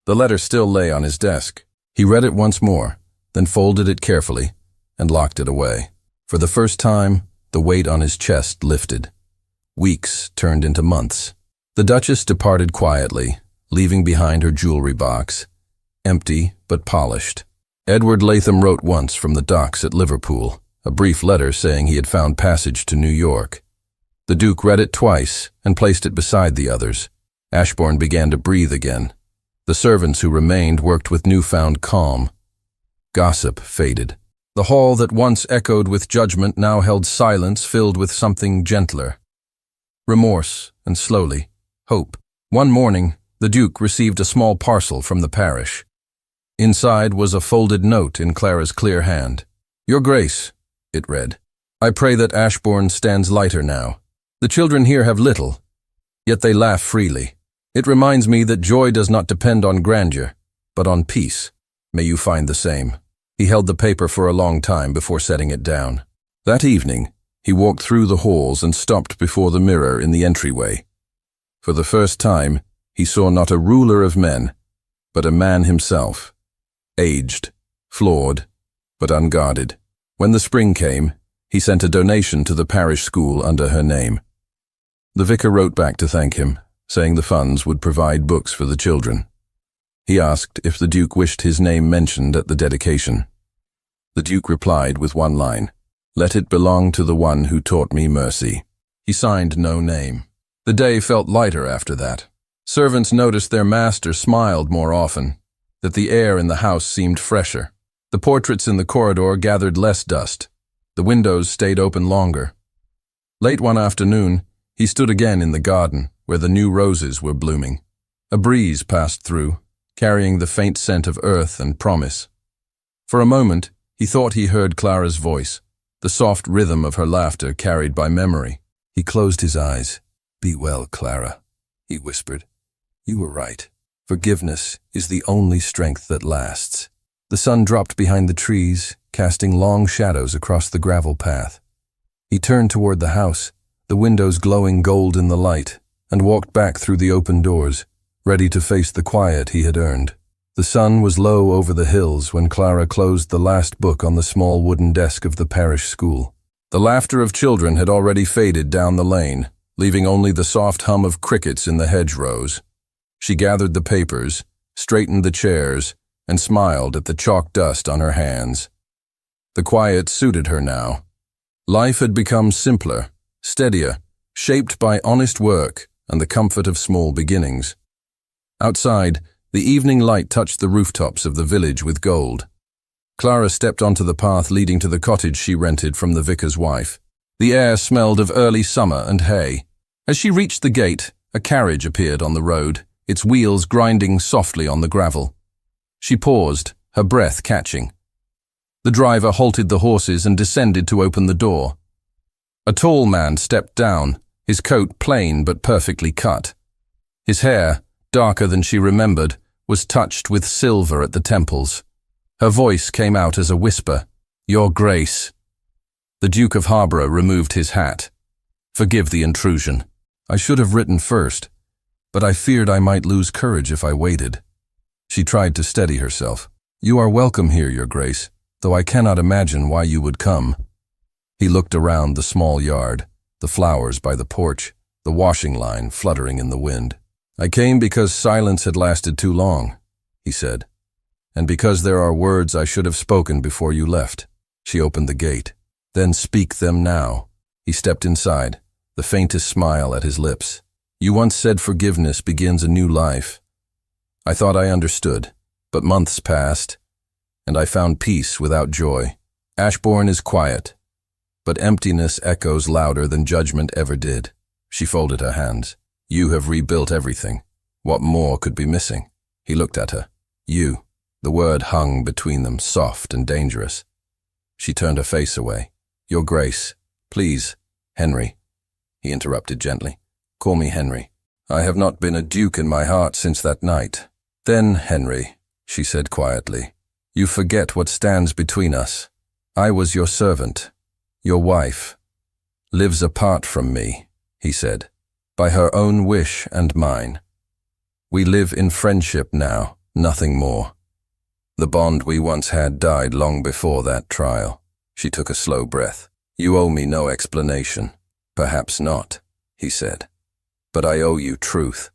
S1: The letter still lay on his desk. He read it once more, then folded it carefully and locked it away. For the first time, the weight on his chest lifted. Weeks turned into months. The Duchess departed quietly, leaving behind her jewelry box, empty but polished. Edward Latham wrote once from the docks at Liverpool, a brief letter saying he had found passage to New York. The Duke read it twice and placed it beside the others. Ashbourne began to breathe again. The servants who remained worked with newfound calm. Gossip faded. The hall that once echoed with judgment now held silence filled with something gentler. Remorse, and slowly, hope. One morning, the Duke received a small parcel from the parish. Inside was a folded note in Clara's clear hand. "Your Grace," it read, "I pray that Ashbourne stands lighter now. The children here have little, yet they laugh freely. It reminds me that joy does not depend on grandeur, but on peace. May you find the same." He held the paper for a long time before setting it down. That evening, he walked through the halls and stopped before the mirror in the entryway. For the first time, he saw not a ruler of men, but a man himself, aged, flawed, but unguarded. When the spring came, he sent a donation to the parish school under her name. The vicar wrote back to thank him, saying the funds would provide books for the children. He asked if the Duke wished his name mentioned at the dedication. The Duke replied with one line, "Let it belong to the one who taught me mercy." He signed no name. The day felt lighter after that. Servants noticed their master smiled more often, that the air in the house seemed fresher. The portraits in the corridor gathered less dust. The windows stayed open longer. Late one afternoon, he stood again in the garden, where the new roses were blooming. A breeze passed through, carrying the faint scent of earth and promise. For a moment, he thought he heard Clara's voice, the soft rhythm of her laughter carried by memory. He closed his eyes. "Be well, Clara," he whispered. "You were right. Forgiveness is the only strength that lasts." The sun dropped behind the trees, casting long shadows across the gravel path. He turned toward the house, the windows glowing gold in the light, and walked back through the open doors, ready to face the quiet he had earned. The sun was low over the hills when Clara closed the last book on the small wooden desk of the parish school. The laughter of children had already faded down the lane, leaving only the soft hum of crickets in the hedgerows. She gathered the papers, straightened the chairs, and smiled at the chalk dust on her hands. The quiet suited her now. Life had become simpler, steadier, shaped by honest work and the comfort of small beginnings. Outside, the evening light touched the rooftops of the village with gold. Clara stepped onto the path leading to the cottage she rented from the vicar's wife. The air smelled of early summer and hay. As she reached the gate, a carriage appeared on the road, its wheels grinding softly on the gravel. She paused, her breath catching. The driver halted the horses and descended to open the door. A tall man stepped down, his coat plain but perfectly cut. His hair, darker than she remembered, was touched with silver at the temples. Her voice came out as a whisper, "Your Grace." The Duke of Harborough removed his hat. "Forgive the intrusion. I should have written first, but I feared I might lose courage if I waited." She tried to steady herself. "You are welcome here, Your Grace, though I cannot imagine why you would come." He looked around the small yard, the flowers by the porch, the washing line fluttering in the wind. "I came because silence had lasted too long," he said, "and because there are words I should have spoken before you left." She opened the gate. "Then speak them now." He stepped inside, the faintest smile at his lips. "You once said forgiveness begins a new life. I thought I understood, but months passed, and I found peace without joy. Ashbourne is quiet, but emptiness echoes louder than judgment ever did." She folded her hands. "You have rebuilt everything. What more could be missing?" He looked at her. "You." The word hung between them, soft and dangerous. She turned her face away. "Your Grace, please, Henry," he interrupted gently. "Call me Henry. I have not been a duke in my heart since that night." "Then, Henry," she said quietly, "you forget what stands between us. I was your servant. Your wife lives apart from me," he said, "by her own wish and mine. We live in friendship now, nothing more. The bond we once had died long before that trial." She took a slow breath. "You owe me no explanation." "Perhaps not," he said, "but I owe you truth.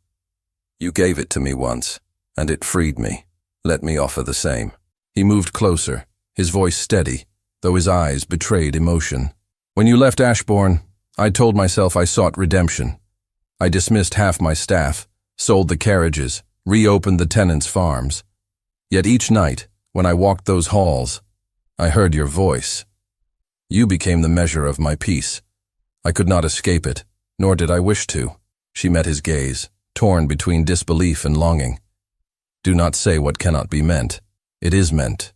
S1: You gave it to me once, and it freed me. Let me offer the same." He moved closer, his voice steady, though his eyes betrayed emotion. "When you left Ashbourne, I told myself I sought redemption. I dismissed half my staff, sold the carriages, reopened the tenants' farms. Yet each night, when I walked those halls, I heard your voice. You became the measure of my peace. I could not escape it, nor did I wish to." She met his gaze, torn between disbelief and longing. "Do not say what cannot be meant. It is meant,"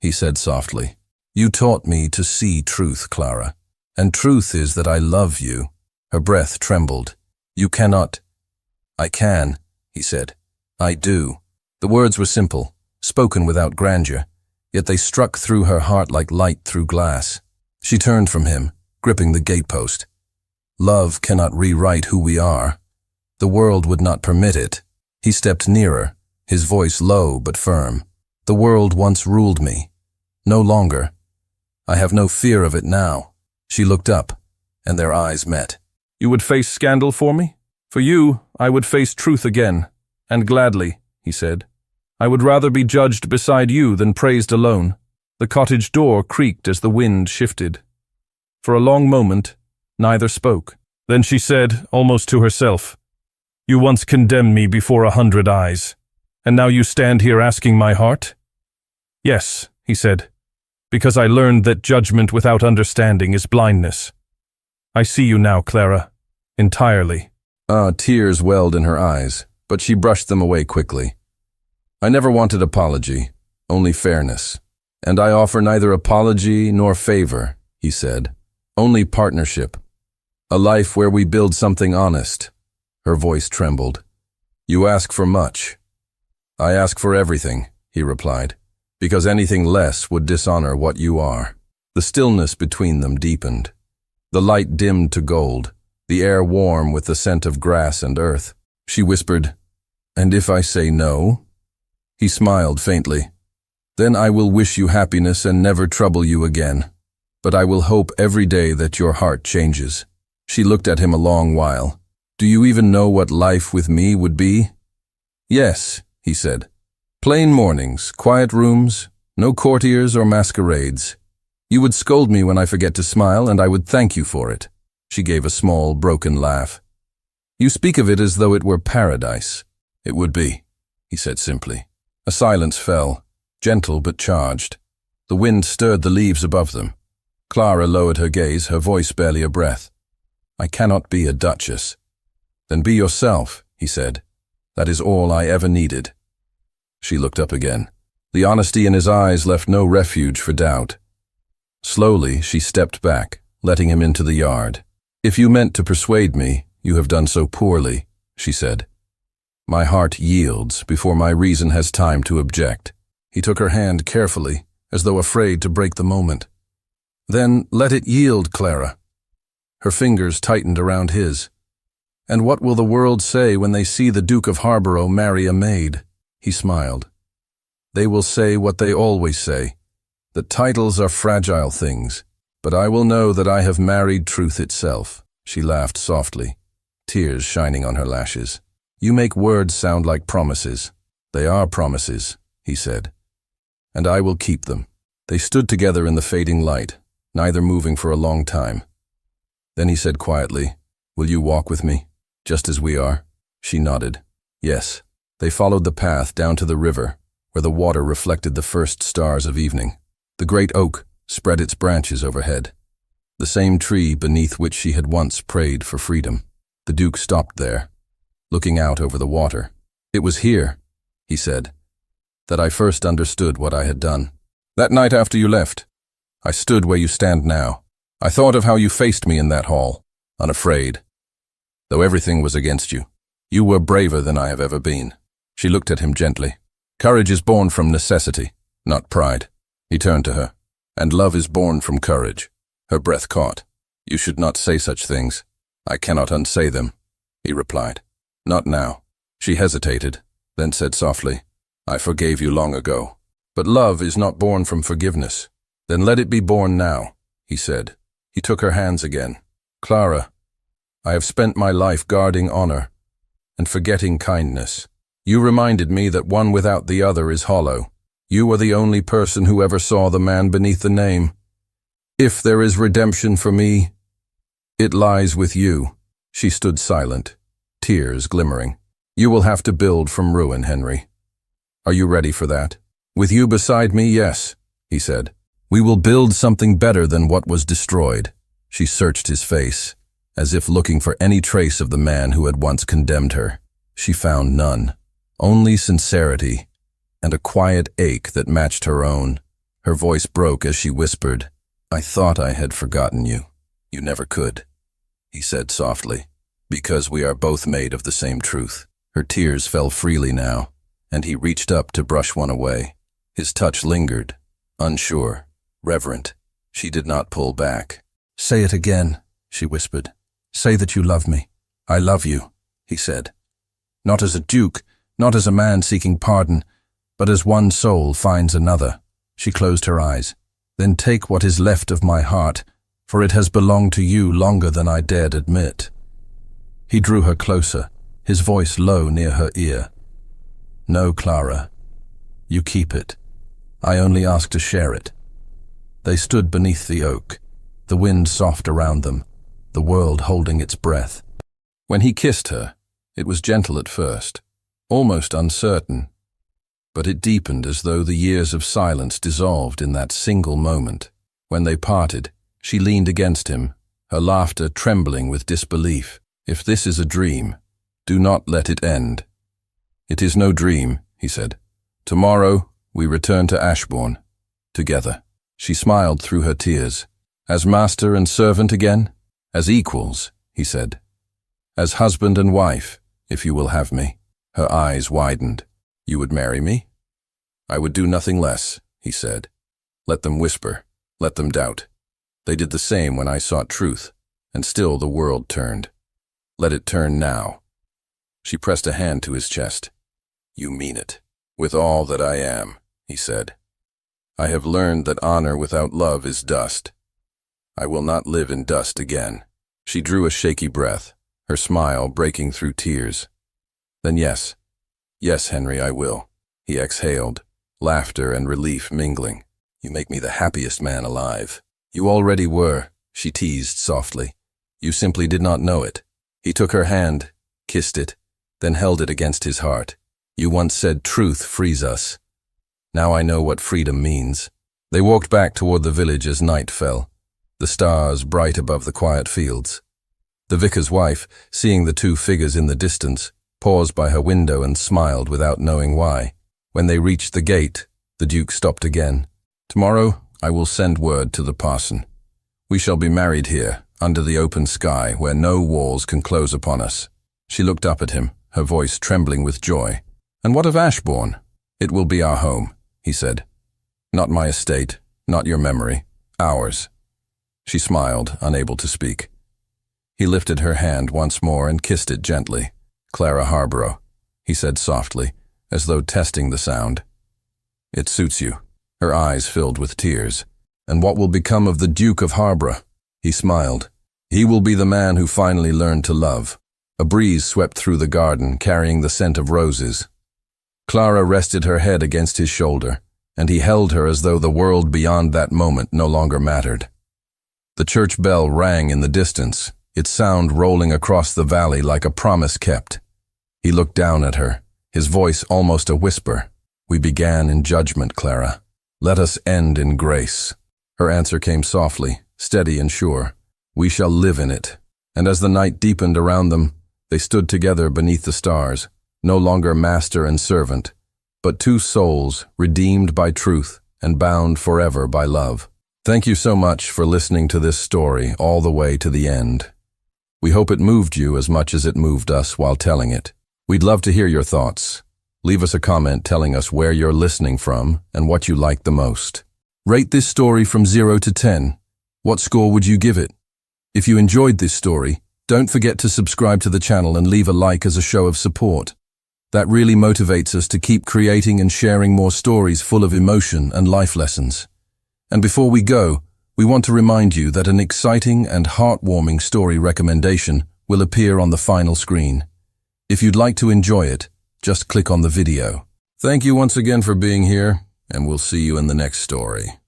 S1: he said softly. "You taught me to see truth, Clara. And truth is that I love you." Her breath trembled. "You cannot—" "I can," he said. "I do." The words were simple, spoken without grandeur, yet they struck through her heart like light through glass. She turned from him, gripping the gatepost. "Love cannot rewrite who we are. The world would not permit it." He stepped nearer, his voice low but firm. "The world once ruled me. No longer. I have no fear of it now." She looked up, and their eyes met.
S3: "You would face scandal for me? For you, I would face truth again, and gladly," he said. "I would rather be judged beside you than praised alone." The cottage door creaked as the wind shifted. For a long moment, neither spoke. Then she said, almost to herself, "You once condemned me before 100 eyes, and now you stand here asking my heart?" "Yes," he said, "because I learned that judgment without understanding is blindness. I see you now, Clara, entirely."
S1: Tears welled in her eyes, but she brushed them away quickly. "I never wanted apology, only fairness. And I offer neither apology nor favor," he said. "Only partnership. A life where we build something honest." Her voice trembled. "You ask for much." "I ask for everything," he replied, "because anything less would dishonor what you are." The stillness between them deepened. The light dimmed to gold, the air warm with the scent of grass and earth. She whispered, "And if I say no?" He smiled faintly. "Then I will wish you happiness and never trouble you again. But I will hope every day that your heart changes." She looked at him a long while. "Do you even know what life with me would be?" "Yes," he said. "Plain mornings, quiet rooms, no courtiers or masquerades. You would scold me when I forget to smile, and I would thank you for it." She gave a small, broken laugh. "You speak of it as though it were paradise." "It would be," he said simply. A silence fell, gentle but charged. The wind stirred the leaves above them. Clara lowered her gaze, her voice barely a breath. "I cannot be a duchess." "Then be yourself," he said. "That is all I ever needed." She looked up again. The honesty in his eyes left no refuge for doubt. Slowly, she stepped back, letting him into the yard. "If you meant to persuade me, you have done so poorly," she said. "My heart yields before my reason has time to object." He took her hand carefully, as though afraid to break the moment. "Then let it yield, Clara." Her fingers tightened around his. "And what will the world say when they see the Duke of Harborough marry a maid?" He smiled. "They will say what they always say, that titles are fragile things. But I will know that I have married truth itself." She laughed softly, tears shining on her lashes. "You make words sound like promises." "They are promises," he said, "and I will keep them." They stood together in the fading light, neither moving for a long time. Then he said quietly, "Will you walk with me, just as we are?" She nodded. "Yes." They followed the path down to the river, where the water reflected the first stars of evening. The great oak spread its branches overhead, the same tree beneath which she had once prayed for freedom. The Duke stopped there, looking out over the water. "It was here," he said, "that I first understood what I had done. That night after you left, I stood where you stand now. I thought of how you faced me in that hall, unafraid, though everything was against you. You were braver than I have ever been." She looked at him gently. "Courage is born from necessity, not pride." He turned to her. "And love is born from courage." Her breath caught. "You should not say such things." "I cannot unsay them," he replied. "Not now." She hesitated, then said softly, "I forgave you long ago. But love is not born from forgiveness." "Then let it be born now," he said. He took her hands again. "Clara, I have spent my life guarding honor and forgetting kindness. You reminded me that one without the other is hollow. You are the only person who ever saw the man beneath the name. If there is redemption for me, it lies with you." She stood silent, tears glimmering. "You will have to build from ruin, Henry. Are you ready for that?" "With you beside me, yes," he said. "We will build something better than what was destroyed." She searched his face, as if looking for any trace of the man who had once condemned her. She found none, only sincerity and a quiet ache that matched her own. Her voice broke as she whispered, "I thought I had forgotten you. You never could," he said softly, "because we are both made of the same truth." Her tears fell freely now, and he reached up to brush one away. His touch lingered, unsure, reverent. She did not pull back. "Say it again," she whispered. "Say that you love me." "I love you," he said. "Not as a duke, not as a man seeking pardon, but as one soul finds another." She closed her eyes. "Then take what is left of my heart, for it has belonged to you longer than I dared admit." He drew her closer, his voice low near her ear. "No, Clara, you keep it. I only ask to share it." They stood beneath the oak, the wind soft around them, the world holding its breath. When he kissed her, it was gentle at first, almost uncertain, but it deepened as though the years of silence dissolved in that single moment. When they parted, she leaned against him, her laughter trembling with disbelief. "If this is a dream, do not let it end." "It is no dream," he said. "Tomorrow we return to Ashbourne, together." She smiled through her tears. "As master and servant again?" "As equals," he said. "As husband and wife, if you will have me." Her eyes widened. "You would marry me?" "I would do nothing less," he said. "Let them whisper, let them doubt. They did the same when I sought truth, and still the world turned. Let it turn now." She pressed a hand to his chest. "You mean it." "With all that I am," he said. "I have learned that honor without love is dust. I will not live in dust again." She drew a shaky breath, her smile breaking through tears. "Then yes, yes, Henry, I will." He exhaled, laughter and relief mingling. "You make me the happiest man alive." "You already were," she teased softly. "You simply did not know it." He took her hand, kissed it, then held it against his heart. "You once said truth frees us. Now I know what freedom means." They walked back toward the village as night fell, the stars bright above the quiet fields. The vicar's wife, seeing the two figures in the distance, paused by her window and smiled without knowing why. When they reached the gate, the Duke stopped again. "Tomorrow I will send word to the parson. We shall be married here, under the open sky, where no walls can close upon us." She looked up at him, her voice trembling with joy. "And what of Ashbourne?" "It will be our home," he said. "Not my estate, not your memory, ours." She smiled, unable to speak. He lifted her hand once more and kissed it gently. "Clara Harborough," he said softly, as though testing the sound. "It suits you." Her eyes filled with tears. "And what will become of the Duke of Harborough?" He smiled. "He will be the man who finally learned to love." A breeze swept through the garden, carrying the scent of roses. Clara rested her head against his shoulder, and he held her as though the world beyond that moment no longer mattered. The church bell rang in the distance, its sound rolling across the valley like a promise kept. He looked down at her, his voice almost a whisper. "We began in judgment, Clara. Let us end in grace." Her answer came softly, steady and sure. "We shall live in it." And as the night deepened around them, they stood together beneath the stars, no longer master and servant, but two souls redeemed by truth and bound forever by love. Thank you so much for listening to this story all the way to the end. We hope it moved you as much as it moved us while telling it. We'd love to hear your thoughts. Leave us a comment telling us where you're listening from and what you liked the most. Rate this story from 0 to 10. What score would you give it? If you enjoyed this story, don't forget to subscribe to the channel and leave a like as a show of support. That really motivates us to keep creating and sharing more stories full of emotion and life lessons. And before we go, we want to remind you that an exciting and heartwarming story recommendation will appear on the final screen. If you'd like to enjoy it, just click on the video. Thank you once again for being here, and we'll see you in the next story.